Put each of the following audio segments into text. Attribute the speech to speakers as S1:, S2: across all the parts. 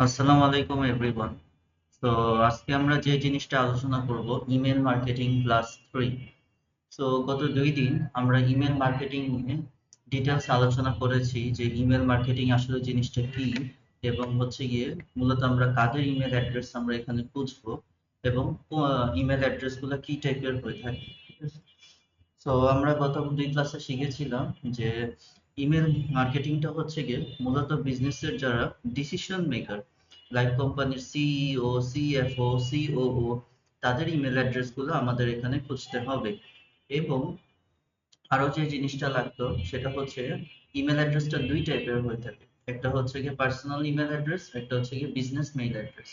S1: আসসালামু আলাইকুম এভরিওয়ান। তো আজকে আমরা যে জিনিসটা আলোচনা করব ইমেল মার্কেটিং ক্লাস 3। সো গত 2 দিন আমরা ইমেল মার্কেটিং নিয়ে ডিটেলস আলোচনা করেছি যে ইমেল মার্কেটিং আসলে জিনিসটা কি, এবং হচ্ছে গিয়ে মূলত আমরা কাদের ইমেল অ্যাড্রেস আমরা এখানে খুঁজবো, এবং ইমেল অ্যাড্রেস গুলো কি টাইপের হয়ে থাকে। ঠিক আছে, সো আমরা গত 2 ক্লাসে শিখেছিলাম যে ইমেল মার্কেটিংটা হচ্ছে গিয়ে মূলত বিজনেসের যারা ডিসিশন মেকার, লাইক কোম্পানির সিইও, সিএফও, সিওও, তাদের ইমেল অ্যাড্রেসগুলো আমাদের এখানে খুঁজতে হবে। এবং আরো যে জিনিসটা লাগতো সেটা হচ্ছে ইমেল অ্যাড্রেসটা 2 টাইপের হয়ে থাকে। একটা হচ্ছে গিয়ে পার্সোনাল ইমেল অ্যাড্রেস, একটা হচ্ছে গিয়ে business mail address.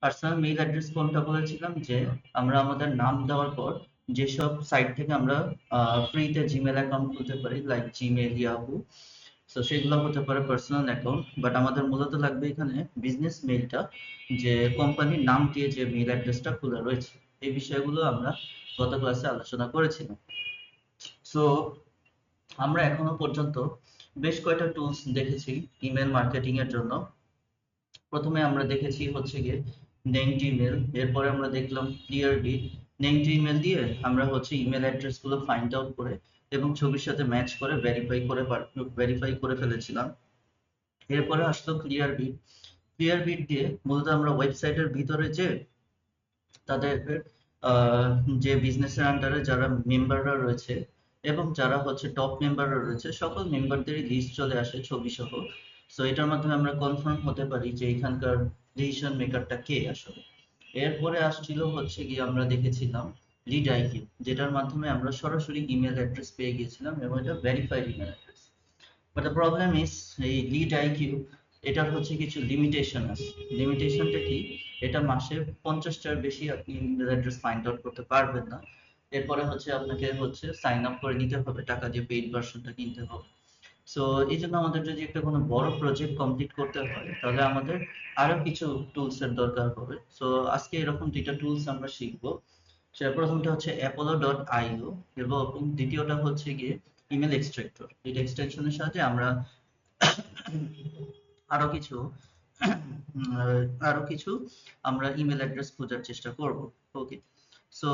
S1: Personal mail address কোনটা বলেছিলাম, যে আমরা আমাদের নাম দেওয়ার পর যেসব সাইট থেকে আমরা ফ্রিতে জিমেল অ্যাকাউন্ট খুলতে পারি, লাইক জিমেল, ইয়াহু, তো সেগুলো হতে পারে পার্সোনাল অ্যাকাউন্ট। বাট আমাদের মূলত লাগবে এখানে বিজনেস মেইলটা, যে কোম্পানির নাম দিয়ে যে মেইল অ্যাড্রেসটা খোলা রয়েছে। এই বিষয়গুলো আমরা গত ক্লাসে আলোচনা করেছিলাম। সো আমরা এখনো পর্যন্ত বেশ কয়েকটা টুলস দেখেছি ইমেল মার্কেটিং এর জন্য। প্রথমে আমরা দেখেছি হচ্ছে গিয়ে নেমড ইমেল, এরপরে আমরা দেখলাম ক্লিয়ারবিট। নেমড ইমেল দিয়ে আমরা হচ্ছে ইমেল অ্যাড্রেস গুলো ফাইন্ড আউট করে এবং ছবির সাথে ম্যাচ করে ভেরিফাই করে ফেলেছিলাম। এরপরে আসলো ক্লিয়ারবিট। ক্লিয়ারবিট দিয়ে মূলত আমরা ওয়েবসাইটের ভিতরে যে তাদের আহ, যে বিজনেসের আন্ডারে যারা মেম্বাররা রয়েছে এবং যারা হচ্ছে টপ মেম্বাররা রয়েছে, সকল মেম্বারদেরই লিস্ট চলে আসে ছবি সহ। সো এটার মাধ্যমে আমরা কনফার্ম হতে পারি যে এখানকার ডিসিশন মেকারটা কে আসলে। এরপরে আসছিল হচ্ছে গিয়ে আমরা দেখেছিলাম লিড আইকিউ, যেটার মাধ্যমে আমরা সরাসরি ইমেল অ্যাড্রেস পেয়ে গিয়েছিলাম এবং এটা verified email address. But the problem is এই লিড আইকিউ, এটার হচ্ছে কিছু লিমিটেশন আছে। লিমিটেশনটা কি? এটা মাসে 50টার বেশি আপনি ইমেল অ্যাড্রেস ফাইন্ড আউট করতে পারবেন না। এরপরে হচ্ছে আপনাকে হচ্ছে সাইন আপ করে নিতে হবে, টাকা দিয়ে পেইড ভার্সনটা কিনতে হবে। সো এই জন্য আমাদের যদি একটা কোনো বড় প্রজেক্ট কমপ্লিট করতে হয় তাহলে আমাদের আরো কিছু টুলস এর দরকার হবে। সো আজকে এরকম 2টা টুলস আমরা শিখবো। সেটা প্রথমটা হচ্ছে apollo.io, এবং দ্বিতীয়টা হচ্ছে গিয়ে ইমেল এক্সট্রাক্টর। এই এক্সটেনশনের সাহায্যে আমরা আরো কিছু আরো কিছু আমরা ইমেল অ্যাড্রেস খোঁজার চেষ্টা করব। ওকে, সো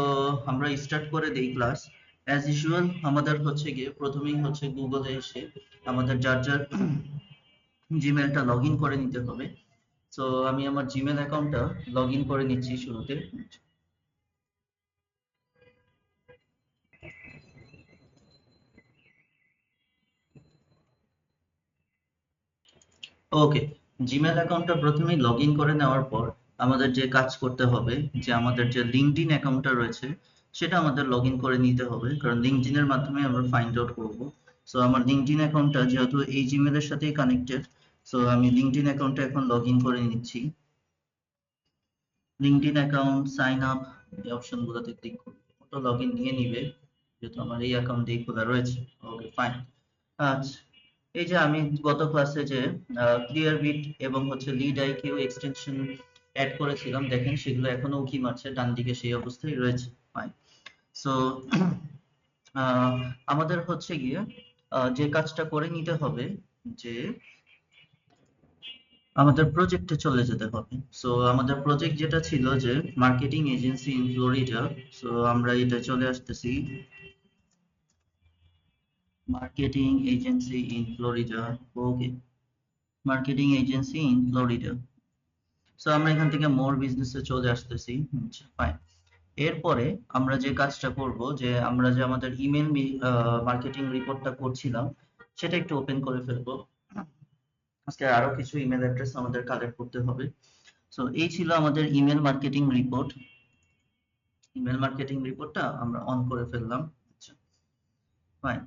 S1: আমরা স্টার্ট করে দেই ক্লাস। অ্যাজ ইউজুয়াল আমাদের হচ্ছে গিয়ে প্রথমেই হচ্ছে গুগলে এসে আমাদের যার যার জিমেলটা লগ ইন করে নিতে হবে। সো আমি আমার জিমেল অ্যাকাউন্টটা লগ ইন করে নিচ্ছি শুরুতে। ওকে, জিমেল অ্যাকাউন্টটা প্রথমেই লগ ইন করে নেওয়ার পর আমাদের যে কাজ করতে হবে, যে আমাদের যে লিঙ্কডইন অ্যাকাউন্টটা রয়েছে সেটা আমাদের লগ ইন করে নিতে হবে, কারণ লিঙ্কডইনের মাধ্যমে আমরা ফাইন্ড আউট করব। সো আমার লিঙ্কডইন অ্যাকাউন্টটা যেহেতু এই জিমেলের সাথেই কানেক্টেড, সো আমি লিঙ্কডইন অ্যাকাউন্টটা এখন লগ ইন করে নিচ্ছি। লিঙ্কডইন অ্যাকাউন্ট, সাইন আপ, এই অপশনগুলোতে ক্লিক করব। ওটা লগ ইন নিয়ে নিবে যেহেতু আমার এই অ্যাকাউন্টেই খোলা রয়েছে। ওকে, ফাইন। আচ্ছা, এই যে আমি গত ক্লাসে যে ক্লিয়ারবিট এবং হচ্ছে লিড আইকিউ এক্সটেনশন অ্যাড করেছিলাম, দেখেন সেগুলো এখনো উঁকি মারছে, ডান দিকে সেই অবস্থায় রয়েছে। ফাইন। সো আমাদের হচ্ছে গিয়ে যে কাজটা করে নিতে হবে, যে আমাদের প্রজেক্টে চলে যেতে হবে। সো আমাদের প্রজেক্ট যেটা ছিল যে marketing agency in Florida, so আমরা এটা চলে আসতেছি, marketing agency in Florida. Okay, marketing agency in Florida. So আমরা এখান থেকে মোর বিজনেসে চলে আসতেছি। ফাইন। এরপরে আমরা যে কাজটা করব, যে আমরা যে আমাদের ইমেল মার্কেটিং রিপোর্টটা করছিলাম সেটা একটু ওপেন করে ফেলবো। আজকে আরো কিছু ইমেল অ্যাড্রেস আমাদের কালেক্ট করতে হবে। সো এই ছিল আমাদের email marketing report. Email marketing রিপোর্টটা আমরা অন করে ফেললাম। আচ্ছা, ফাইন।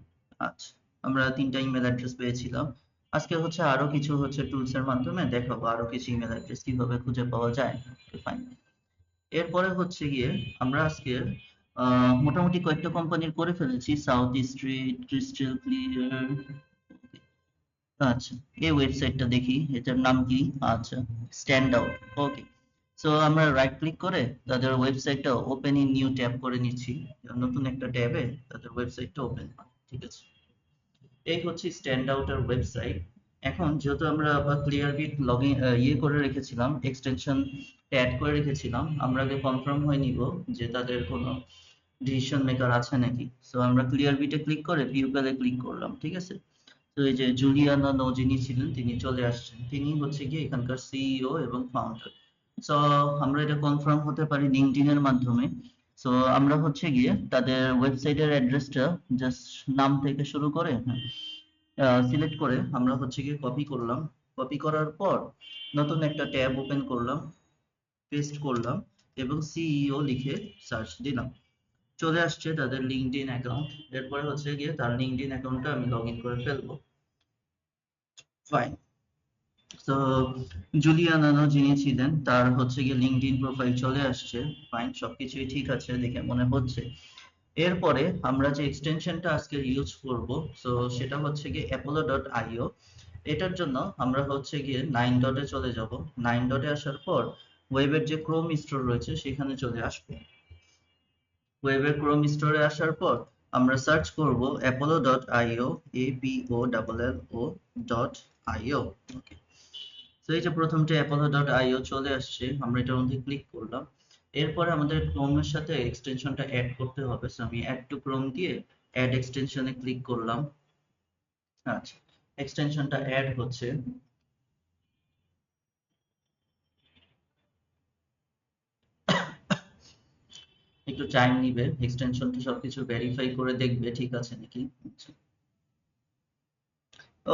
S1: আচ্ছা, আমরা 3টা ইমেল অ্যাড্রেস পেয়েছিলাম। আজকে হচ্ছে আরো কিছু হচ্ছে টুলস এর মাধ্যমে দেখাবো আরো কিছু ইমেল অ্যাড্রেস কিভাবে খুঁজে পাওয়া যায়। ফাইন। এরপরে হচ্ছে গিয়ে আমরা আজকে মোটামুটি কয়েকটা কোম্পানির করে ফেলেছি, সাউথ স্ট্রিট, ক্রিস্টাল ক্লিয়ার। আচ্ছা, এই ওয়েবসাইটটা দেখি, এটার নাম কি? আচ্ছা, স্ট্যান্ড আউট। ওকে, সো আমরা রাইট ক্লিক করে তাদের ওয়েবসাইটটা ওপেন ইন নিউ ট্যাব করে নিচ্ছি। নতুন একটা ট্যাবে তাদের ওয়েবসাইটটা ওপেন হয়। ঠিক আছে, এই হচ্ছে স্ট্যান্ড আউটের ওয়েবসাইট। এখন যেহেতু আমরা ক্লিয়ারবিট লগইন করে রেখেছিলাম, এক্সটেনশন অ্যাড করে রেখেছিলাম, আমরা আগে কনফার্ম হয়ে নিব যে তাদের কোনো ডিসিশন মেকার আছে নাকি। সো আমরা ক্লিয়ারবিটে ক্লিক করে পিউপেলে ক্লিক করলাম, ঠিক আছে। তো এই যে জুলিয়ানা নো যিনি ছিলেন তিনি চলে আসছেন, তিনি হচ্ছে গিয়ে এখানকার সিইও এবং ফাউন্ডার। সো আমরা এটা কনফার্ম হতে পারি লিঙ্কডইন এর মাধ্যমে। সো আমরা হচ্ছে গিয়ে তাদের ওয়েবসাইটের অ্যাড্রেসটা জাস্ট নাম থেকে শুরু করে সিলেক্ট করে আমরা হচ্ছে গিয়ে কপি করলাম। কপি করার পর নতুন একটা ট্যাব ওপেন করলাম, পেস্ট করলাম এবং সিইও লিখে সার্চ দিলাম। চলে আসছে তাদের লিঙ্কডইন অ্যাকাউন্ট। এরপরে হচ্ছে গিয়ে তার লিঙ্কডইন অ্যাকাউন্টটা আমি লগ ইন করে ফেলবো। ফাইন। তো জুলিয়ানা যিনি ছিলেন তার হচ্ছে গিয়ে লিঙ্কডইন প্রোফাইল চলে আসছে। ফাইন, সবকিছুই ঠিক আছে দেখে মনে হচ্ছে। এরপরে আমরা যে এক্সটেনশনটা আজকে ইউজ করব, সো সেটা হচ্ছে গিয়ে apollo.io। এটার জন্য আমরা হচ্ছে গিয়ে 9 ডটে চলে যাব। 9 ডটে আসার পর ওয়েবের যে ক্রোম স্টোর রয়েছে সেখানে চলে আসবো। ওয়েবের ক্রোম স্টোরে আসার পর আমরা সার্চ করব apollo.io, apollo.io। ওকে, তো এই যে প্রথমটা apollo.io চলে আসছে, আমরা এটার মধ্যে ক্লিক করলাম। এরপরে আমাদের ক্রোমের সাথে এক্সটেনশনটা অ্যাড করতে হবে, সো আমি অ্যাড টু ক্রোম দিয়ে অ্যাড এক্সটেনশনে ক্লিক করলাম। আচ্ছা, এক্সটেনশনটা অ্যাড হচ্ছে। একটু টাইম নিবে, এক্সটেনশনটা সবকিছু ভেরিফাই করে দেখবে ঠিক আছে নাকি। আচ্ছা,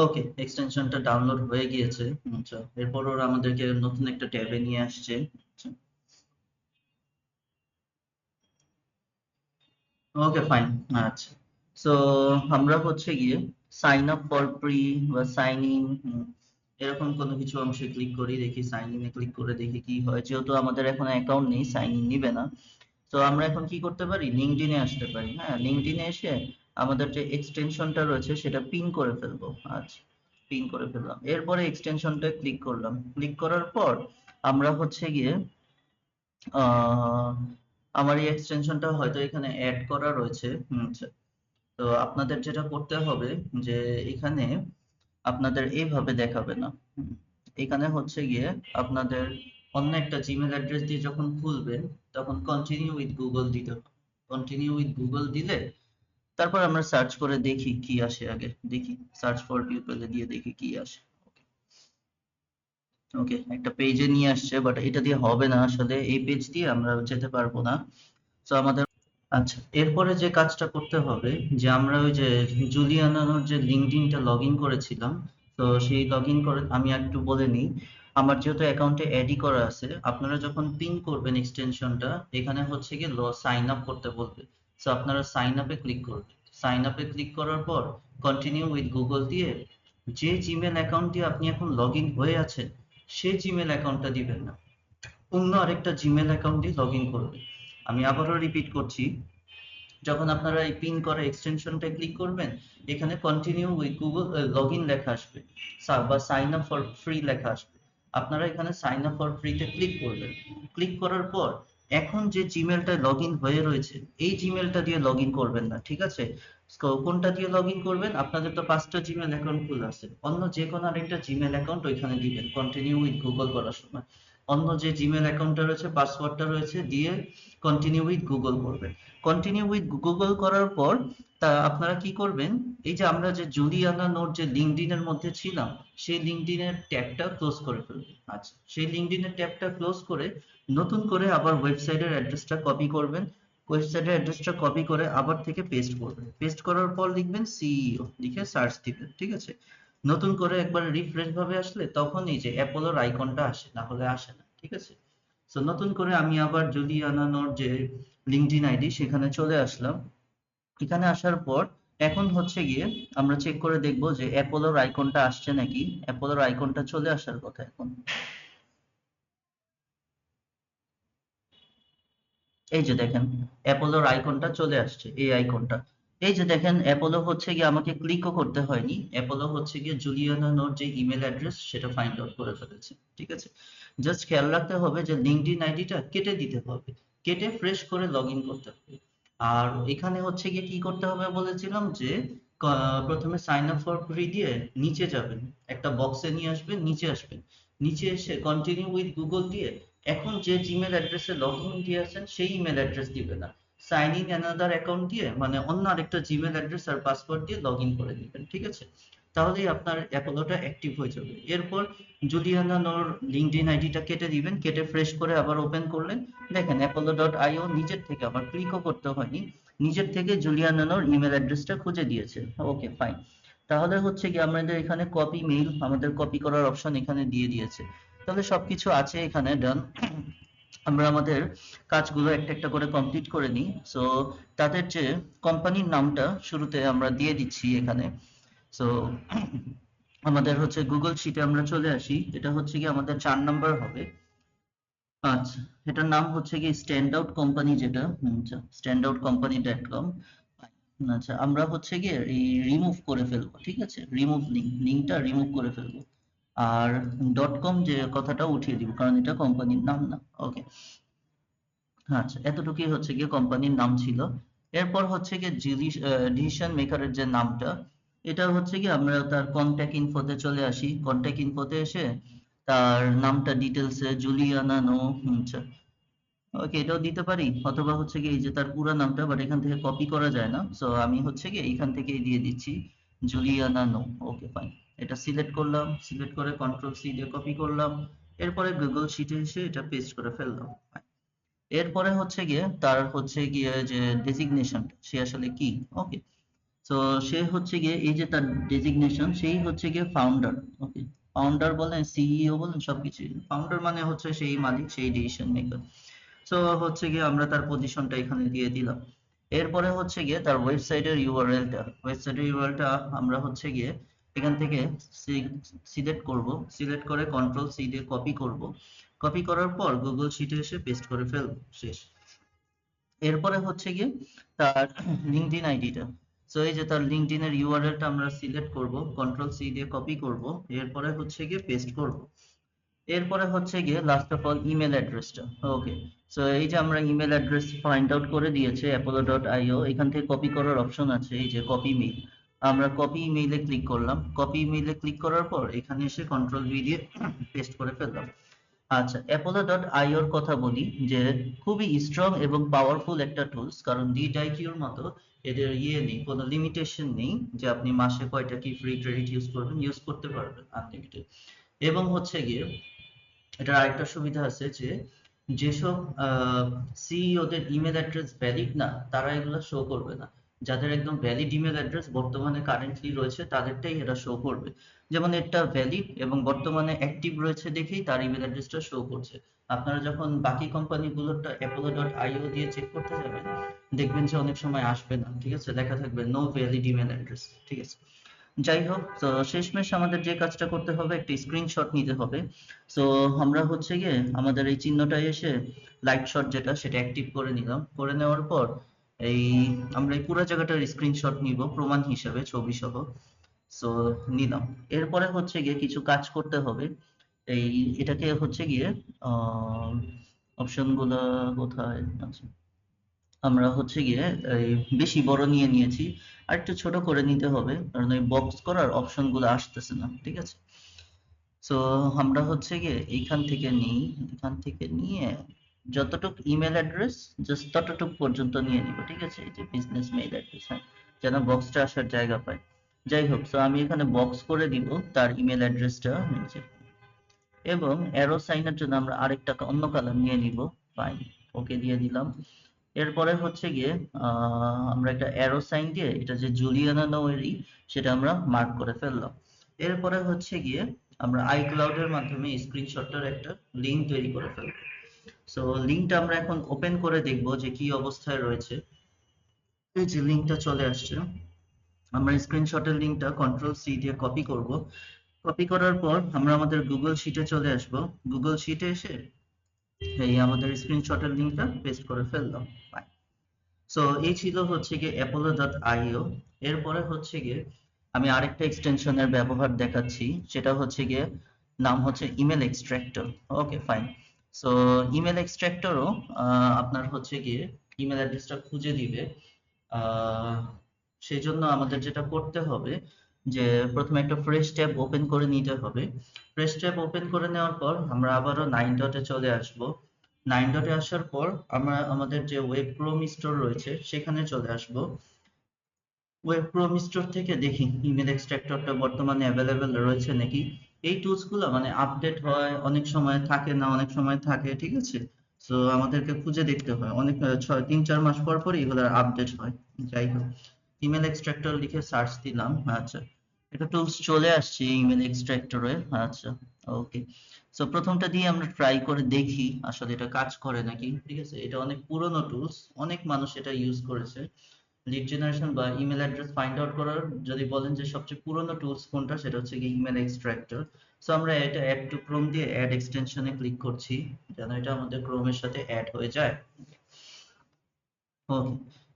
S1: ওকে, এক্সটেনশনটা ডাউনলোড হয়ে গিয়েছে। আচ্ছা, এরপর ওরা আমাদেরকে নতুন একটা ট্যাবে নিয়ে আসছে। আচ্ছা, ওকে ফাইন। আচ্ছা, সো আমরা হচ্ছে গিয়ে সাইন আপ ফর ফ্রি বা সাইন ইন এরকম কোনো কিছু অংশে ক্লিক করি, দেখি সাইন ইনে ক্লিক করে দেখি কি হয়। যেহেতু আমাদের এখন অ্যাকাউন্ট নেই, সাইন ইন নিবে না। তো আমরা এখন কি করতে পারি, লিঙ্কডইনে আসতে পারি। হ্যাঁ, লিঙ্কডইনে এসে আমাদের যে এক্সটেনশনটা রয়েছে সেটা পিন করে ফেলবো। আচ্ছা, পিন করে ফেললাম। এরপরে এক্সটেনশনটা ক্লিক করলাম। ক্লিক করার পর আমরা হচ্ছে গিয়ে আহ আমার এই এক্সটেনশনটা হয়তো এখানে অ্যাড করা রয়েছে। আচ্ছা, তো আপনাদের যেটা করতে হবে যে এখানে আপনাদের এইভাবে দেখাবে না। হুম, এখানে হচ্ছে গিয়ে আপনাদের অন্য একটা জিমেল অ্যাড্রেস দিয়ে যখন খুলবেন তখন কন্টিনিউ উইথ গুগল দিতে হবে। কন্টিনিউ উইথ গুগল দিলে তারপর আমরা সার্চ করে দেখি কি আসে। আগে দেখি, সার্চ ফর পিপলে দিয়ে দেখি কি আসে। ওকে, একটা পেজে নিয়ে আসছে, বাট এটা দিয়ে হবে না আসলে, এই পেজ দিয়ে আমরা যেতে পারবো না। তো আমাদের আচ্ছা, এরপরে যে কাজটা করতে হবে যে আমরা ওই যে জুলিয়ানার যে লিঙ্কডইনটা লগ ইন করেছিলাম, তো সেই লগ ইন করে আমি একটু বলে নিই। আমার যেহেতু অ্যাকাউন্টে অ্যাডই করা আছে, আপনারা যখন পিন করবেন এক্সটেনশনটা এখানে হচ্ছে গিয়ে সাইন আপ করতে বলবে। সো আপনারা সাইন আপে ক্লিক করবেন। সাইন আপে ক্লিক করার পর কন্টিনিউ উইথ গুগল দিয়ে যে জিমেল অ্যাকাউন্ট দিয়ে আপনি এখন লগ ইন হয়ে আছেন সেই জিমেল অ্যাকাউন্টটা দিবেন না, অন্য আরেকটা জিমেল অ্যাকাউন্ট দিয়ে লগ ইন করবেন। আমি আবারও রিপিট করছি, যখন আপনারা এই পিন করা এক্সটেনশনটা ক্লিক করবেন এখানে continue with Google log in লেখা আসবে বা সাইন আপ ফর ফ্রি লেখা আসবে। আপনারা এখানে সাইন আপ ফর ফ্রিতে ক্লিক করবেন। ক্লিক করার পর এখন যে জিমেলটা লগ ইন হয়ে রয়েছে এই জিমেলটা দিয়ে লগ ইন করবেন না, ঠিক আছে। কোনটা দিয়ে লগ ইন করবেন, আপনাদের তো 5টা জিমেল অ্যাকাউন্ট খোলা আছে, অন্য যে কোনো আরেকটা জিমেল অ্যাকাউন্ট ওইখানে দিবেন কন্টিনিউ উইথ গুগল করার সময়। অন্য যে জিমেল অ্যাকাউন্টটা রয়েছে পাসওয়ার্ডটা রয়েছে দিয়ে কন্টিনিউ উইথ গুগল করবেন। কন্টিনিউ উইথ গুগল করার পর তা আপনারা কি করবেন, এই যে আমরা যে জুলিয়ানা নোট যে লিঙ্কডইন এর মধ্যে ছিলাম সেই লিঙ্কডইন এর ট্যাবটা ক্লোজ করে ফেলবেন। আচ্ছা, সেই লিঙ্কডইন এর ট্যাবটা ক্লোজ করে নতুন করে আবার ওয়েবসাইটের অ্যাড্রেসটা কপি করবেন। ওয়েবসাইটের অ্যাড্রেসটা কপি করে আবার থেকে পেস্ট করবেন। পেস্ট করার পর লিখবেন সিইও, লিখে সার্চ দিবেন, ঠিক আছে। নতুন করে একবার রিফ্রেশ ভাবে আসলে তখন এই যে অ্যাপোলোর আইকনটা আসে, না হলে আসে না, ঠিক আছে। সো নতুন করে আমি আবার জুলিয়ানা নোট যে লিঙ্কডইন আইডি সেখানে চলে আসলাম। এখানে আসার পর এখন হচ্ছে গিয়ে আমরা চেক করে দেখব যে অ্যাপোলোর আইকনটা আসছে নাকি। অ্যাপোলোর আইকনটা চলে আসার কথা এখন। এই যে দেখেন অ্যাপোলোর আইকনটা চলে আসছে, এই আইকনটা। এই যে দেখেন অ্যাপোলো হচ্ছে গিয়ে আমাকে ক্লিকও করতে হয়নি, অ্যাপোলো হচ্ছে গিয়ে জুলিয়ানা নোর যে ইমেল অ্যাড্রেস সেটা ফাইন্ড আউট করে ফেলেছে, ঠিক আছে। জাস্ট খেয়াল রাখতে হবে যে লিঙ্কডইন আইডিটা কেটে দিতে হবে, কেটে ফ্রেশ করে লগ ইন করতে হবে। আর এখানে হচ্ছে গিয়ে কি করতে হবে বলেছিলাম যে প্রথমে সাইন আপ ফর ফ্রি দিয়ে নিচে যাবেন, একটা বক্সে নিয়ে আসবেন, নিচে আসবেন, নিচে এসে কন্টিনিউ উইথ গুগল দিয়ে এখন যে জিমেল অ্যাড্রেসে লগ ইন দিয়ে আছেন সেই ইমেল অ্যাড্রেস দিবে না, সাইন ইন অ্যানাদার অ্যাকাউন্ট দিয়ে মানে অন্য আরেকটা জিমেল অ্যাড্রেস আর পাসওয়ার্ড দিয়ে লগ ইন করে দিবেন, ঠিক আছে? তাহলেই আপনার অ্যাপোলোটা অ্যাক্টিভ হয়ে যাবে। এরপর জুলিয়ানা নোর লিঙ্কডইন আইডিটা কেটে দিবেন, কেটে ফ্রেশ করে আবার ওপেন করলেন, দেখেন apollo.io নিজের থেকে, আবার ক্লিকও করতে হয়নি, নিজের থেকে জুলিয়ানা নোর ইমেল অ্যাড্রেসটা খুঁজে দিয়েছে। Okay fine. তাহলে হচ্ছে কি আমাদের এখানে কপি মেইল, আমাদের কপি করার অপশন এখানে দিয়ে দিয়েছে। তাহলে সবকিছু আছে এখানে ডান। আমরা আমাদের কাজগুলো একটা একটা করে কমপ্লিট করে নিই। সো তাদের যে কোম্পানির নামটা শুরুতে আমরা দিয়ে দিচ্ছি এখানে। সো আমাদের হচ্ছে গুগল শিটে আমরা চলে আসি, এটা হচ্ছে কি আমাদের 4 নাম্বার হবে। আচ্ছা, এটার নাম হচ্ছে কি স্ট্যান্ড আউট কোম্পানি, যেটা আচ্ছা standoutcompany.com। আচ্ছা, আমরা হচ্ছে গিয়ে এই রিমুভ করে ফেলবো, ঠিক আছে? রিমুভ লিঙ্কটা রিমুভ করে ফেলবো। আর ডট কম যে কথাটা উঠিয়ে দিব, কারণ এটা কোম্পানির নাম না। ওকে, আচ্ছা, এতটুকুই হচ্ছে গিয়ে কোম্পানির নাম ছিল। এরপর হচ্ছে গিয়ে ডিসিশন মেকারের যে নামটা, এটা হচ্ছে কি আমরা তার কন্ট্যাক্ট ইনফোতে চলে আসি, কন্ট্যাক্ট ইনফোতে এসে তার নামটা ডিটেলসে জুলিয়ানা নো, আচ্ছা ওকে এটাও দিতে পারি, অথবা হচ্ছে কি এই যে তার পুরো নামটা, বাট এখান থেকে কপি করা যায় না, সো আমি হচ্ছে কি এইখান থেকেই দিয়ে দিচ্ছি জুলিয়ানা নো। ওকে ফাইন, এটা সিলেক্ট করলাম, সিলেক্ট করে কন্ট্রোল সি দিয়ে কপি করলাম, এরপরে গুগল শিটে এসে এটা পেস্ট করে ফেললাম। এরপরে হচ্ছে গিয়ে তার হচ্ছে গিয়ে যে ডেজিগনেশন সে আসলে কি। ওকে, তো সে হচ্ছে গিয়ে এই যে তার ডেজিগনেশন, সেই হচ্ছে গিয়ে ফাউন্ডার। ওকে, ফাউন্ডার বলেন সিইও বলেন সবকিছু, ফাউন্ডার মানে হচ্ছে সেই মালিক, সেই ডিসিশন মেকার। সো হচ্ছে গিয়ে আমরা তার পজিশনটা এখানে দিয়ে দিলাম। এরপরে হচ্ছে গিয়ে তার ওয়েবসাইটের ইউআরএলটা, ওয়েবসাইটের ইউআরএলটা আমরা হচ্ছে গিয়ে এখান থেকে সিলেক্ট করব, সিলেক্ট করে কন্ট্রোল সি দিয়ে কপি করব, কপি করার পর গুগল শিটে এসে পেস্ট করে ফেলবো, শেষ। এরপরে হচ্ছে গিয়ে তার লিঙ্কডইন আইডিটা, সো এই যে তার লিঙ্কডইন এর ইউআরএলটা আমরা সিলেক্ট করব, কন্ট্রোল সি দিয়ে কপি করব, এরপরে হচ্ছে গিয়ে পেস্ট করব। এরপরে হচ্ছে গিয়ে লাস্ট অফ অল ইমেল অ্যাড্রেসটা। ওকে, সো এই যে আমরা ইমেল অ্যাড্রেস ফাইন্ড আউট করে দিয়েছে apollo.io, এখান থেকে কপি করার অপশন আছে, এই যে কপি মেইল, আমরা কপি ইমেইলে ক্লিক করলাম, কপি ইমেইলে ক্লিক করার পর এখানে এসে কন্ট্রোল ভি দিয়ে পেস্ট করে ফেললাম। আচ্ছা, apollo.io এর কথা বলি, যে খুবই স্ট্রং এবং পাওয়ারফুল একটা টুলস, কারণ ডিডাইকিউর মতো এদের ইয়ে নেই, কোনো লিমিটেশন নেই যে আপনি মাসে কয়টা কি ফ্রি ক্রেডিট ইউজ করবেন, ইউজ করতে পারবেন আনলিমিটেড। এবং হচ্ছে গিয়ে এটার আরেকটা সুবিধা আছে যে যেসব সিইওদের ইমেল অ্যাড্রেস ভ্যালিড না, তারা এগুলো শো করবে না। যাদের একদম ভ্যালিড ইমেল অ্যাড্রেস বর্তমানে কারেন্টলি রয়েছে তাদেরটাই এরা শো করবে। যেমন এটা ভ্যালিড এবং বর্তমানে অ্যাক্টিভ রয়েছে দেখেই তার ইমেল অ্যাড্রেসটা শো করছে। আপনারা যখন বাকি কোম্পানিগুলোরটা apollo.io দিয়ে চেক করতে যাবেন, দেখবেন যে অনেক সময় আসবে না, ঠিক আছে, লেখা থাকবে নো ভ্যালিড ইমেল অ্যাড্রেস, ঠিক আছে? যাই হোক, তো শেষমেশ আমাদের যে কাজটা করতে হবে, একটা স্ক্রিনশট নিতে হবে। সো আমরা হচ্ছে গিয়ে আমাদের এই চিহ্নটায় এসে লাইট শট যেটা, সেটা অ্যাক্টিভ করে নিলাম, করে নেওয়ার পর এই আমরা এই পুরো জায়গাটার স্ক্রিনশট নিব প্রমাণ হিসাবে ছবি সহ। সো নিলাম। এরপরে হচ্ছে গিয়ে কিছু কাজ করতে হবে। এই এটাকে হচ্ছে গিয়ে অপশন গুলো কোথায় আছে, আমরা হচ্ছে গিয়ে এই বেশি বড় নিয়ে নিয়েছি, আর একটু ছোট করে নিতে হবে, কারণ ওই বক্স করার অপশন গুলো আসতেছে না, ঠিক আছে? সো আমরা হচ্ছে গিয়ে এইখান থেকে নিই, এখান থেকে নিয়ে যতটুক ইমেল অ্যাড্রেস জাস্ট ততটুক পর্যন্ত নিয়ে নিব, ঠিক আছে? এই যে বিজনেস মেইল অ্যাড্রেস, হ্যাঁ, যেন বক্সটা আসার জায়গা পায়। যাই হোক, সো আমি এখানে বক্স করে দিব তার ইমেল অ্যাড্রেসটা নিচে, এবং অ্যারো সাইনের জন্য আমরা আরেকটা অন্য কালার নিয়ে নিব। ফাইন, ওকে দিয়ে দিলাম। এরপরে হচ্ছে গিয়ে আমরা একটা অ্যারো সাইন দিয়ে এটা যে জুলিয়ানা নোয়েরি সেটা আমরা মার্ক করে ফেললাম। এরপরে হচ্ছে গিয়ে আমরা আইক্লাউড এর মাধ্যমে স্ক্রিনশটটার একটা লিংক তৈরি করে ফেলবো। সো লিংকটা আমরা এখন ওপেন করে দেখব যে কি অবস্থায় রয়েছে। এই যে লিংকটা চলে আসছে, আমরা স্ক্রিনশটের লিংকটা কন্ট্রোল সি দিয়ে কপি করব, কপি করার পর আমরা আমাদের গুগল শিটে চলে আসব, গুগল শিটে এসে এই আমাদের স্ক্রিনশটের লিংকটা পেস্ট করে ফেললাম। সো এই ছিল হচ্ছে গিয়ে apollo.io। এরপরে হচ্ছে গিয়ে আমি আরেকটা এক্সটেনশনের ব্যবহার দেখাচ্ছি, সেটা হচ্ছে গিয়ে নাম হচ্ছে email extractor. Okay fine. So email এক্সট্রাক্টরও আপনার হচ্ছে গিয়ে ইমেল অ্যাড্রেসটা খুঁজে দিবে। আহ, সেই জন্য আমাদের যেটা করতে হবে যে প্রথমে একটা ফ্রেশ ট্যাব ওপেন করে নিতে হবে। ফ্রেশ ট্যাব ওপেন করে নেওয়ার পর আমরা আবারও 9 ডটে চলে আসব। 9 ডটে আসার পর আমরা আমাদের যে ওয়েব ক্রোম স্টোর রয়েছে সেখানে চলে আসব। ওয়েব ক্রোম স্টোর থেকে দেখি ইমেল এক্সট্রাক্টরটা বর্তমানে অ্যাভেলেবেল রয়েছে নাকি। এই টুলস গুলো মানে আপডেট হয়, অনেক সময় থাকে না, অনেক সময় থাকে, ঠিক আছে। সো আমাদেরকে খুঁজে দেখতে হয়, অনেক 3-4 মাস পর পর এগুলোর আপডেট হয়। যাই হোক, ইমেল এক্সট্রাক্টর লিখে সার্চ দিলাম। আচ্ছা, এটা টুলস চলে আসছে ইমেল এক্সট্রাক্টরে। আচ্ছা, ওকে। সো প্রথমটা দিয়ে আমরা ট্রাই করে দেখি আসলে এটা কাজ করে নাকি, ঠিক আছে। এটা অনেক পুরনো টুলস, অনেক মানুষ এটা ইউজ করেছে। লিড জেনারেশন বা ইমেল অ্যাড্রেস ফাইন্ড আউট করার যদি বলেন যে সবচেয়ে পুরনো টুলস কোনটা, সেটা হচ্ছে কি ইমেল এক্সট্রাক্টর। সো আমরা এটা অ্যাড টু ক্রোম দিয়ে অ্যাড এক্সটেনশনে ক্লিক করছি যেন এটা আমাদের ক্রোমের সাথে অ্যাড হয়ে যায়। ওকে,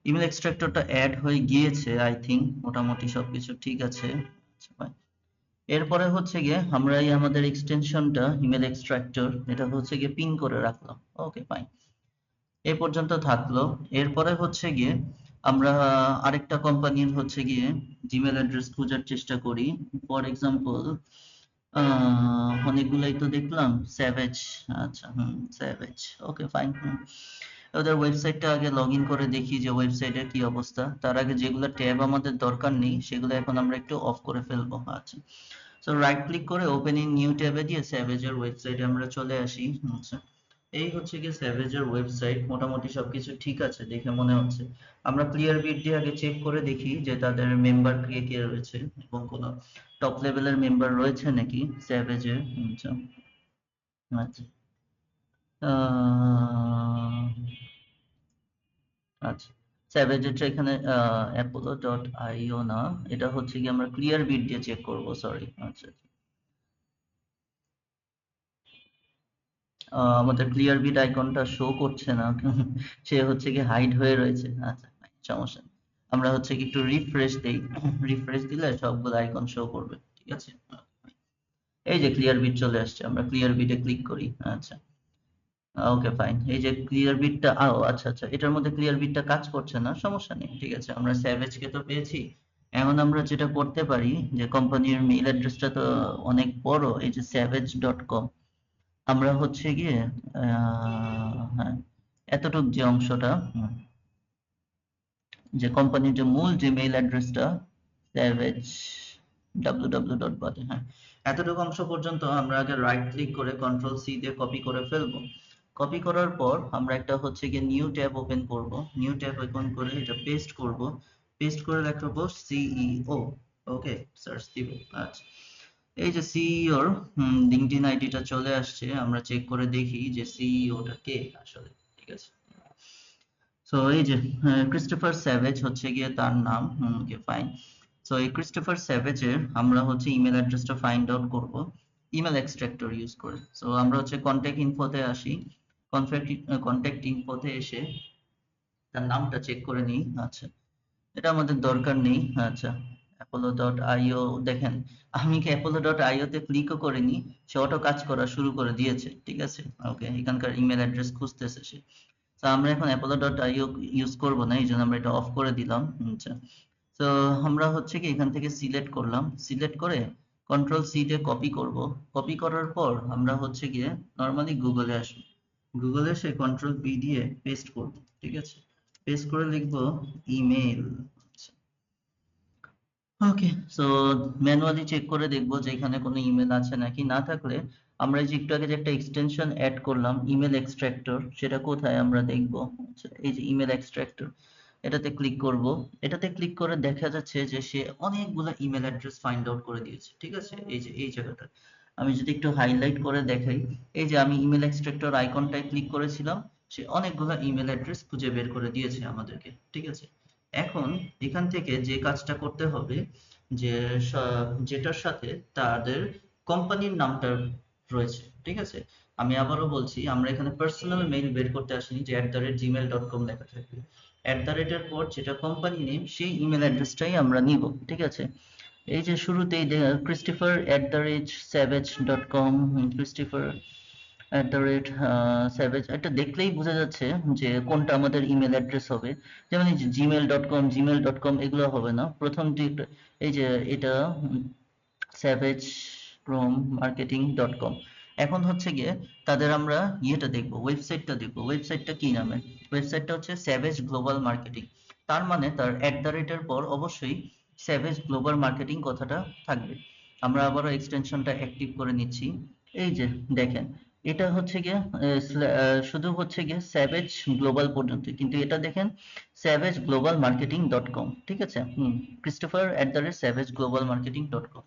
S1: ইমেল এক্সট্রাক্টরটা অ্যাড হয়ে গিয়েছে, আই থিঙ্ক মোটামুটি সবকিছু ঠিক আছে। আচ্ছা, fine। এরপরে হচ্ছে গিয়ে আমরা এই আমাদের এক্সটেনশনটা ইমেল এক্সট্রাক্টর এটা হচ্ছে গিয়ে পিন করে রাখলাম। ওকে, ফাইন, এ পর্যন্ত থাকলো। এরপরে হচ্ছে গিয়ে আমরা আরেকটা কোম্পানির হচ্ছে গিয়ে জিমেল অ্যাড্রেস খোঁজার চেষ্টা করি। ফর এক্সাম্পল অনেকগুলাই তো দেখলাম, স্যাভেজ। আচ্ছা, স্যাভেজ। ওকে, ফাইন। ওদের ওয়েবসাইটটা আগে লগ ইন করে দেখি যে ওয়েবসাইটের কি অবস্থা। তার আগে যেগুলো ট্যাব আমাদের দরকার নেই সেগুলো এখন আমরা একটু অফ করে ফেলবো। আচ্ছা, সো রাইট ক্লিক করে ওপেন ইন নিউ ট্যাবে দিয়ে স্যাভেজের ওয়েবসাইটে আমরা চলে আসি। আচ্ছা, এই হচ্ছে কি স্যাভেজের ওয়েবসাইট। মোটামুটি সবকিছু ঠিক আছে দেখে মনে হচ্ছে। আমরা ক্লিয়ার বিট দিয়ে আগে চেক করে দেখি যে তাদের মেম্বার কে কে রয়েছে এবং কোনো টপ লেভেলের মেম্বার রয়েছে নাকি স্যাভেজের। আচ্ছা, আচ্ছা, আচ্ছা, স্যাভেজেরটা এখানে অ্যাপোলো ডট আইও না, এটা হচ্ছে কি আমরা ক্লিয়ার বিট দিয়ে চেক করব, সরি। আচ্ছা, আমাদের ক্লিয়ার বিট আইকনটা শো করছে না সে হচ্ছে কি হাইড হয়ে রয়েছে। আচ্ছা, সমস্যা নেই। আমরা হচ্ছে কি একটু রিফ্রেশ দেই, রিফ্রেশ দিলে সবগুলো আইকন শো করবে, ঠিক আছে। এই যে ক্লিয়ার বিট চলে আসছে, আমরা ক্লিয়ার বিটে ক্লিক করি। আচ্ছা, ওকে, ফাইন। এই যে ক্লিয়ার বিটটা, আচ্ছা আচ্ছা, এটার মধ্যে ক্লিয়ার বিটটা কাজ করছে না, সমস্যা নেই, ঠিক আছে। আমরা স্যাভেজ কে তো পেয়েছি। এখন আমরা যেটা করতে পারি যে কোম্পানির মেইল অ্যাড্রেসটা তো অনেক বড়, এই যে savage.com, আমরা হচ্ছে গিয়ে হ্যাঁ, এতটুক যে অংশটা, যে কোম্পানির যে মূল যে মেইল অ্যাড্রেসটা স্যাভেজ www. হ্যাঁ, এতটুকু অংশ পর্যন্ত আমরা আগে রাইট ক্লিক করে কন্ট্রোল সি দিয়ে কপি করে ফেলবো। কপি করার পর আমরা একটা হচ্ছে গিয়ে নিউ ট্যাব ওপেন করব। নিউ ট্যাব ওপেন করে এটা পেস্ট করব। পেস্ট করে লিখবো সিইও। ওকে, সার্চ দিব। আচ্ছা, এই যে সিইওর লিংকডইন আইডিটা চলে আসছে। আমরা চেক করে দেখি যে সিইওটা কে আসলে, ঠিক আছে। সো এই যে ক্রিস্টোফার স্যাভেজ হচ্ছে গিয়ে তার নাম। ওকে, ফাইন। সো এই ক্রিস্টোফার স্যাভেজের আমরা হচ্ছে ইমেল অ্যাড্রেসটা ফাইন্ড আউট করব ইমেল এক্সট্রাক্টর ইউজ করে। সো আমরা হচ্ছে কন্ট্যাক্ট ইনফোতে আসি। কন্ট্যাক্ট ইনফোতে এসে তার নামটা চেক করে নিই। আচ্ছা, এটা আমাদের দরকার নেই। আচ্ছা, অ্যাপোলো ডট আইও, দেখেন আমি কি অ্যাপোলো ডট আইও তে ক্লিকও করিনি, সে অটো কাজ করা শুরু করে দিয়েছে, ঠিক আছে। ওকে, এখানকার ইমেল অ্যাড্রেস খুঁজতেছে সে। তো আমরা এখন অ্যাপোলো ডট আইও ইউজ করবো না, এই জন্য আমরা এটা অফ করে দিলাম। আচ্ছা, তো আমরা হচ্ছে কি এখান থেকে সিলেক্ট করলাম, সিলেক্ট করে কন্ট্রোল সি তে কপি করব। কপি করার পর আমরা হচ্ছে গিয়ে নর্মালি গুগলে আসবো। গুগলে এসে কন্ট্রোল পি দিয়ে পেস্ট করব, ঠিক আছে। পেস্ট করে লিখবো ইমেল। ওকে, সো ম্যানুয়ালি চেক করে দেখবো যে এখানে কোনো ইমেল আছে নাকি। না থাকলে আমরা এই যে একটু আগে যে একটা এক্সটেনশন অ্যাড করলাম ইমেল এক্সট্রাক্টর, সেটা কোথায় আমরা দেখবো। আচ্ছা, এই যে ইমেল এক্সট্রাক্টর, এটাতে ক্লিক করব। এটাতে ক্লিক করে দেখা যাচ্ছে যে সে অনেকগুলো ইমেল অ্যাড্রেস ফাইন্ড আউট করে দিয়েছে, ঠিক আছে। এই যে এই জায়গাটা আমি যদি একটু হাইলাইট করে দেখাই, এই যে আমি ইমেল এক্সট্রাক্টর আইকনটায় ক্লিক করেছিলাম, সে অনেকগুলো ইমেল অ্যাড্রেস খুঁজে বের করে দিয়েছে আমাদেরকে, ঠিক আছে। এখন এখান থেকে যে কাজটা করতে হবে যে যেটার সাথে তাদের কোম্পানির নামটা রয়েছে, ঠিক আছে। আমি আবারও বলছি, আমরা এখানে পার্সোনাল মেইল বের করতে আসিনি যে @gmail.com লেখা থাকবে। @এর পর যেটা কোম্পানি নেম সেই ইমেল অ্যাড্রেসটাই আমরা নিব, ঠিক আছে। এই যে শুরুতেই ক্রিস্টোফার @savage.com, ক্রিস্টোফার @savage, এটা দেখলেই বোঝা যাচ্ছে যে কোনটা আমাদের ইমেল অ্যাড্রেস হবে। যেমন এই যে gmail.com এগুলো হবে না, প্রথমটি এই যে এটা savagepromarketing.com। এখন হচ্ছে গিয়ে তাদের আমরা ইয়েটা দেখবো, ওয়েবসাইটটা দেখবো। ওয়েবসাইটটা কি নামে? ওয়েবসাইটটা হচ্ছে স্যাভেজ গ্লোবাল মার্কেটিং। তার মানে তার @এর পর অবশ্যই স্যাভেজ গ্লোবাল মার্কেটিং কথাটা থাকবে। আমরা আবারও এক্সটেনশনটা অ্যাক্টিভ করে নিচ্ছি। এই যে দেখেন, এটা হচ্ছে গিয়ে শুধু হচ্ছে গিয়ে স্যাভেজ গ্লোবাল পর্যন্ত, কিন্তু এটা দেখেন savageGlobalMarketing.com, ঠিক আছে? Christopher@savageGlobalMarketing.com।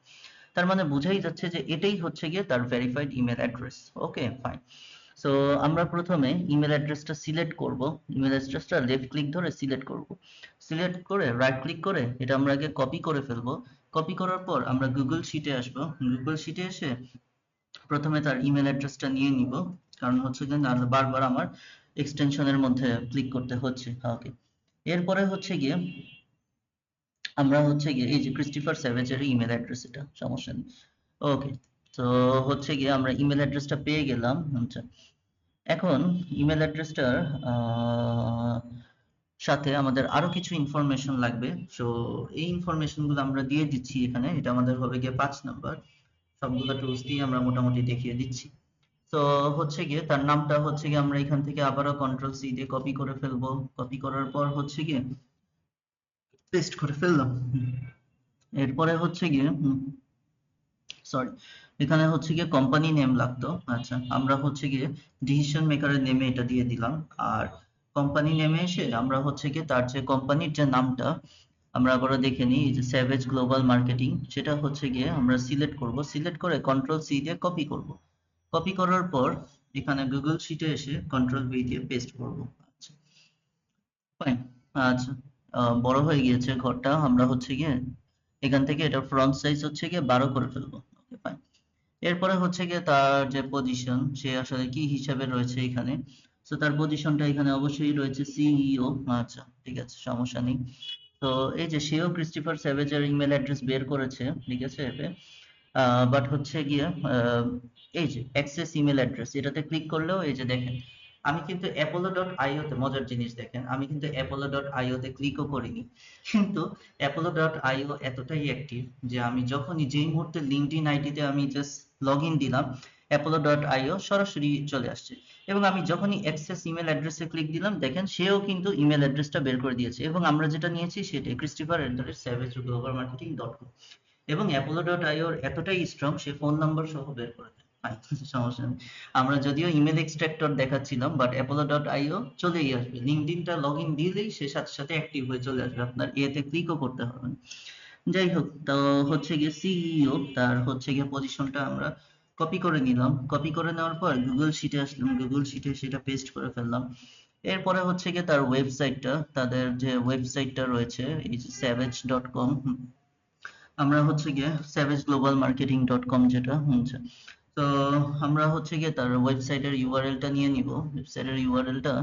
S1: তার মানে বোঝাই যাচ্ছে যে এটাই হচ্ছে গিয়ে তার ভেরিফাইড ইমেল অ্যাড্রেস। ওকে, ফাইন। সো আমরা প্রথমে ইমেল অ্যাড্রেসটা সিলেক্ট করব। ইমেল অ্যাড্রেসটা লেফট ক্লিক ধরে সিলেক্ট করব। সিলেক্ট করে রাইট ক্লিক করে এটা আমরা আগে কপি করে ফেলবো। কপি করার পর আমরা গুগল শিটে আসবো। গুগল শিটে এসে প্রথমে তার ইমেল অ্যাড্রেসটা নিয়ে নিব, কারণ হচ্ছে যে না বারবার আমার এক্সটেনশনের মধ্যে ক্লিক করতে হচ্ছে। ওকে, এরপরে হচ্ছে গিয়ে আমরা হচ্ছে গিয়ে এই যে ক্রিস্টোফার স্যাভেজের ইমেল অ্যাড্রেস, এটা সমস্যা নেই। ওকে, তো হচ্ছে গিয়ে আমরা ইমেল অ্যাড্রেসটা পেয়ে গেলাম। আচ্ছা, এখন ইমেল অ্যাড্রেসটার সাথে আমাদের আরো কিছু ইনফরমেশন লাগবে। সো এই ইনফরমেশনগুলো আমরা দিয়ে দিচ্ছি এখানে। এটা আমাদের হবে গিয়ে 5 নাম্বার। সবগুলো টুলস দিয়ে আমরা মোটামুটি দেখিয়ে দিচ্ছি। তো হচ্ছে গিয়ে তার নামটা হচ্ছে গিয়ে আমরা এখান থেকে আবারও কন্ট্রোল সি দিয়ে কপি করে ফেলবো। কপি করার পর হচ্ছে গিয়ে পেস্ট করে ফেললাম। এরপরে হচ্ছে গিয়ে সরি, এখানে হচ্ছে গিয়ে কোম্পানি নেম লাগতো। আচ্ছা, আমরা হচ্ছে গিয়ে ডিসিশন মেকারের নেমে এটা দিয়ে দিলাম। আর কোম্পানি নেমে এসে আমরা হচ্ছে গিয়ে তার যে কোম্পানির যে নামটা আমরা আবারও দেখে নিই, এই যে স্যাভেজ গ্লোবাল মার্কেটিং, সেটা হচ্ছে গিয়ে আমরা সিলেক্ট করব। সিলেক্ট করে কন্ট্রোল সি দিয়ে কপি করব। কপি করার পর এখানে গুগল শিটে এসে কন্ট্রোল ভি দিয়ে পেস্ট করব। আচ্ছা, ফাইন। আচ্ছা, বড় হয়ে গিয়েছে ঘরটা। আমরা হচ্ছে গিয়ে এখান থেকে এটা ফ্রন্ট সাইজ হচ্ছে গিয়ে 12 করে ফেলবো। ওকে, ফাইন। এরপরে হচ্ছে গিয়ে তার যে পজিশন, সে আসলে কি হিসাবে রয়েছে এখানে। তো তার পজিশনটা এখানে অবশ্যই রয়েছে সিইও। আচ্ছা, ঠিক আছে, সমস্যা নেই। তো এই যে সেও ক্রিস্টোফার স্যাভেজের ইমেল অ্যাড্রেস বের করেছে, ঠিক আছে। বাট হচ্ছে গিয়ে এই যে অ্যাক্সেস ইমেল অ্যাড্রেস, এটাতে ক্লিক করলেও এই যে দেখেন, আমি কিন্তু apollo.io তে, মজার জিনিস দেখেন, আমি কিন্তু apollo.io তে ক্লিকও করিনি, কিন্তু apollo.io এতটাই অ্যাক্টিভ যে আমি যখনই যেই মুহূর্তে লিঙ্কডইন আইডিতে আমি জাস্ট লগ ইন দিলাম, apollo.io সরাসরি চলে আসছে। এবং আমি যখনই অ্যাক্সেস ইমেল অ্যাড্রেসে ক্লিক দিলাম, দেখেন সেও কিন্তু ইমেল অ্যাড্রেসটা বের করে দিয়েছে। এবং আমরা যেটা নিয়েছি সেটাই christopher@savageglobal.marketing.com। এবং apollo.io এতটাই স্ট্রং, সে ফোন নাম্বার সহ বের করে দেয়। ফাইন, সমস্যা নেই। আমরা যদিও ইমেল এক্সট্রাক্টর দেখাচ্ছিলাম, বাট apollo.io চলেই আসবে। লিঙ্কডইনটা লগ ইন দিলেই সে সাথে সাথে অ্যাক্টিভ হয়ে চলে আসবে, আপনার এতে ক্লিকও করতে হবে না। যাই হোক, তো হচ্ছে গিয়ে সিইও তার হচ্ছে গিয়ে পজিশনটা আমরা কপি করে নিলাম। কপি করে নেওয়ার পর গুগল শিটে আসলাম। গুগল শিটে সেটা পেস্ট করে ফেললাম। এরপরে হচ্ছে গিয়ে তার ওয়েবসাইটটা, তাদের যে ওয়েবসাইটটা রয়েছে এই যে savage.com, আমরা হচ্ছে গিয়ে savageGlobalMarketing.com যেটা হচ্ছে। তো আমরা হচ্ছে গিয়ে তার ওয়েবসাইটের ইউআরএলটা নিয়ে নিব। ওয়েবসাইটের ইউআরএলটা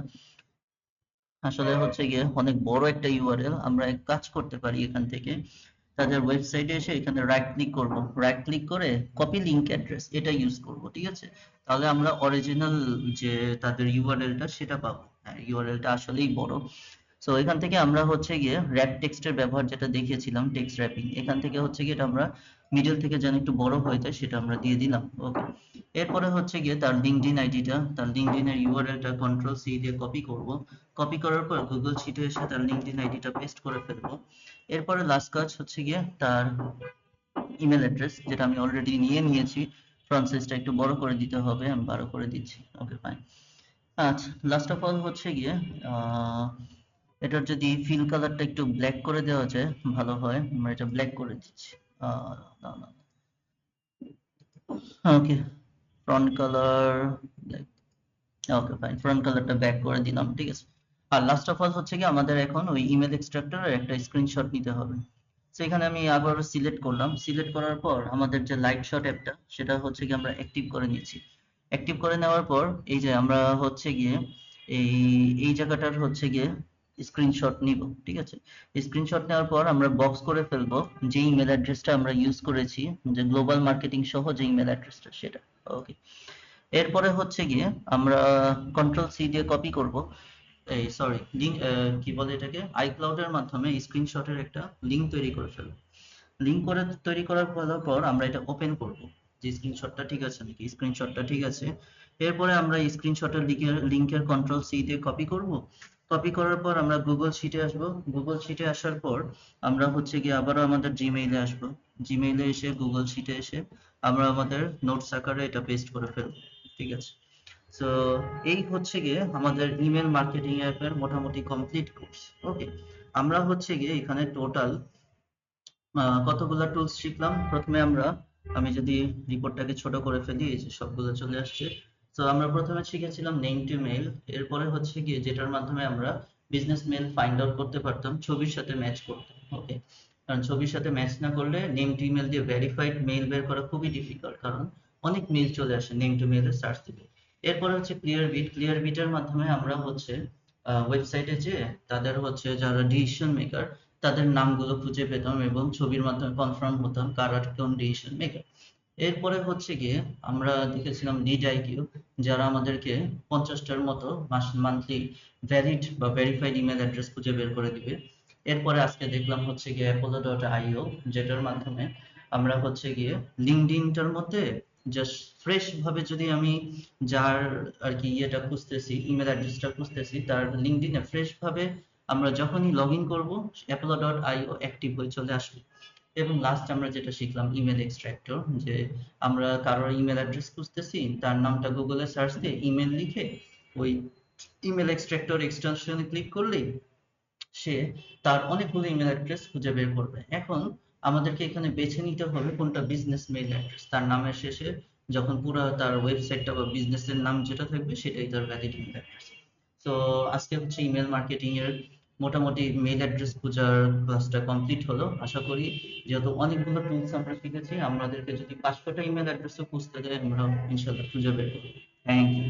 S1: আসলে হচ্ছে গিয়ে অনেক বড় একটা ইউআরএল। আমরা এক কাজ করতে পারি, এখান থেকে তাদের ওয়েবসাইটে এসে এখানে রাইট ক্লিক করব। রাইট ক্লিক করে কপি লিংক অ্যাড্রেস এটা ইউজ করব, ঠিক আছে? তাহলে আমরা অরিজিনাল যে তাদের ইউআরএলটা সেটা পাবো। হ্যাঁ, ইউআরএলটা আসলেই বড়। সো এখান থেকে আমরা হচ্ছে গিয়ে র্যাপ টেক্সটের ব্যবহার যেটা দেখিয়েছিলাম, টেক্সট র্যাপিং, এখান থেকে হচ্ছে গিয়ে এটা আমরা মিডল থেকে যেন একটু বড় হয়ে যায় সেটা আমরা দিয়ে দিলাম। ওকে, এরপরে হচ্ছে গিয়ে তার লিঙ্কডইন আইডিটা, তার লিঙ্কডইনের ইউআরএলটা কন্ট্রোল সি দিয়ে কপি করব। কপি করার পর গুগল শিটে এসে তার লিঙ্কডইন আইডিটা পেস্ট করে ফেলবো। এরপরে লাস্ট কাজ হচ্ছে গিয়ে তার ইমেল অ্যাড্রেস, যেটা আমি অলরেডি নিয়ে নিয়েছি। ফ্রন্ট সাইজটা একটু বড় করে দিতে হবে, আমি 12 করে দিচ্ছি। ওকে, ফাইন। আচ্ছা, লাস্ট অফ অল হচ্ছে গিয়ে এটার যদি ফিল কালারটা একটু ব্ল্যাক করে দেওয়া যায় ভালো হয়। আমরা এটা ব্ল্যাক করে দিচ্ছি। না না, ওকে, ফ্রন্ট কালার ব্ল্যাক। ওকে, ফাইন, ফ্রন্ট কালারটা ব্যাক করে দিলাম, ঠিক আছে। আর লাস্ট অফ অল হচ্ছে কি আমাদের এখন ওই ইমেল এক্সট্রাক্টরের একটা স্ক্রিনশট নিতে হবে। তো এখানে আমি আবার সিলেক্ট করলাম। সিলেক্ট করার পর আমাদের যে লাইট শট অ্যাপটা সেটা হচ্ছে কি আমরা অ্যাক্টিভ করে নিচ্ছি। অ্যাক্টিভ করে নেওয়ার পর এই যে আমরা হচ্ছে গিয়ে এই এই জায়গাটার হচ্ছে গিয়ে স্ক্রিনশট নিব, ঠিক আছে। স্ক্রিনশট নেওয়ার পর আমরা বক্স করে ফেলবো যে ইমেল অ্যাড্রেসটা আমরা ইউজ করেছি, যে গ্লোবাল মার্কেটিং সহ যে ইমেল অ্যাড্রেসটা সেটা। ওকে, এরপরে হচ্ছে গিয়ে আমরা কন্ট্রোল সি দিয়ে কপি করব, এই সরি লিঙ্ক, কি বলে এটাকে, আইক্লাউডের মাধ্যমে স্ক্রিনশটের একটা লিঙ্ক তৈরি করে ফেলবো। লিঙ্ক করে তৈরি করার পর আমরা এটা ওপেন করব যে স্ক্রিনশটটা ঠিক আছে নাকি, স্ক্রিনশটটা ঠিক আছে। এরপরে আমরা স্ক্রিনশটের লিঙ্কের কন্ট্রোল সি দিয়ে কপি করব। কপি করার পর আমরা গুগল শিটে আসব। গুগল শিটে আসার পর আমরা হচ্ছে গিয়ে আবারও আমাদের জিমেইলে আসব। জিমেইলে এসে গুগল শিটে এসে আমরা আমাদের নোটস আকারে এটা পেস্ট করে ফেলব। ঠিক আছে। সো এই হচ্ছে গিয়ে আমাদের ইমেল মার্কেটিং অ্যাপের মোটামুটি কমপ্লিট কোর্স। ওকে, আমরা হচ্ছে গিয়ে এখানে টোটাল কতগুলো টুলস শিখলাম। প্রথমে আমি যদি রিপোর্টটাকে ছোট করে ফেলি, এই যে সবগুলো চলে আসছে। তো আমরা প্রথমে শিখেছিলাম নেম টু মেল। এরপরে হচ্ছে গিয়ে যেটার মাধ্যমে আমরা বিজনেস মেল ফাইন্ড আউট করতে পারতাম ছবির সাথে ম্যাচ করতে। ওকে, কারণ ছবির সাথে ম্যাচ না করলে নেম টু মেল দিয়ে ভেরিফাইড মেল বের করা খুবই ডিফিকাল্ট, কারণ অনেক মেল চলে আসে নেম টু মেলের সার্চ দিলে। এরপরে হচ্ছে ক্লিয়ার বিট। ক্লিয়ার বিটের মাধ্যমে আমরা হচ্ছে ওয়েবসাইটে যে তাদের হচ্ছে যারা ডিসিশন মেকার তাদের নামগুলো খুঁজে পেতাম এবং ছবির মাধ্যমে কনফার্ম হতাম কারা কোন ডিসিশন মেকার। এরপরে হচ্ছে গিয়ে আমরা দেখেছিলাম লিড আইকিউ, যারা আমাদেরকে 50টার মতো মান্থলি ভ্যালিড বা ভেরিফাইড ইমেল অ্যাড্রেস খুঁজে বের করে দিবে। এরপরে আজকে দেখলাম হচ্ছে গিয়ে apollo.io, যেটার মাধ্যমে আমরা হচ্ছে গিয়ে লিঙ্কডইনটার মধ্যে জাস্ট ফ্রেশ ভাবে যদি আমি যার আর কি ইয়েটা খুঁজতেছি, ইমেল অ্যাড্রেসটা খুঁজতেছি, তার লিঙ্কডইনে ফ্রেশ ভাবে আমরা যখনই লগ ইন করবো apollo.io অ্যাক্টিভ হয়ে চলে আসবে। এবং লাস্ট আমরা যেটা শিখলাম ইমেল এক্সট্রাক্টর, যে আমরা কারোর ইমেল অ্যাড্রেস খুঁজতেছি, তার নামটা গুগলে সার্চ দিয়ে ইমেল লিখে ওই ইমেল এক্সট্রাক্টর এক্সটেনশনে ক্লিক করলেই সে তার অনেকগুলো ইমেল অ্যাড্রেস খুঁজে বের করবে। এখন আমাদেরকে এখানে বেছে নিতে হবে কোনটা বিজনেস মেইল অ্যাড্রেস, তার নামের শেষে যখন পুরো তার ওয়েবসাইটটা বা বিজনেসের নাম যেটা থাকবে সেটাই তার ভ্যালিড ইমেল অ্যাড্রেস। তো আজকে হচ্ছে ইমেল মার্কেটিং এর মোটামুটি মেইল অ্যাড্রেস খোঁজার ক্লাসটা কমপ্লিট হলো। আশা করি যেহেতু অনেকগুলো টুলস আমরা শিখেছি, আমাদেরকে যদি 500টা ইমেল অ্যাড্রেসও খুঁজতে দেয় আমরা ইনশাল্লাহ খুঁজে বের করবো। Thank you.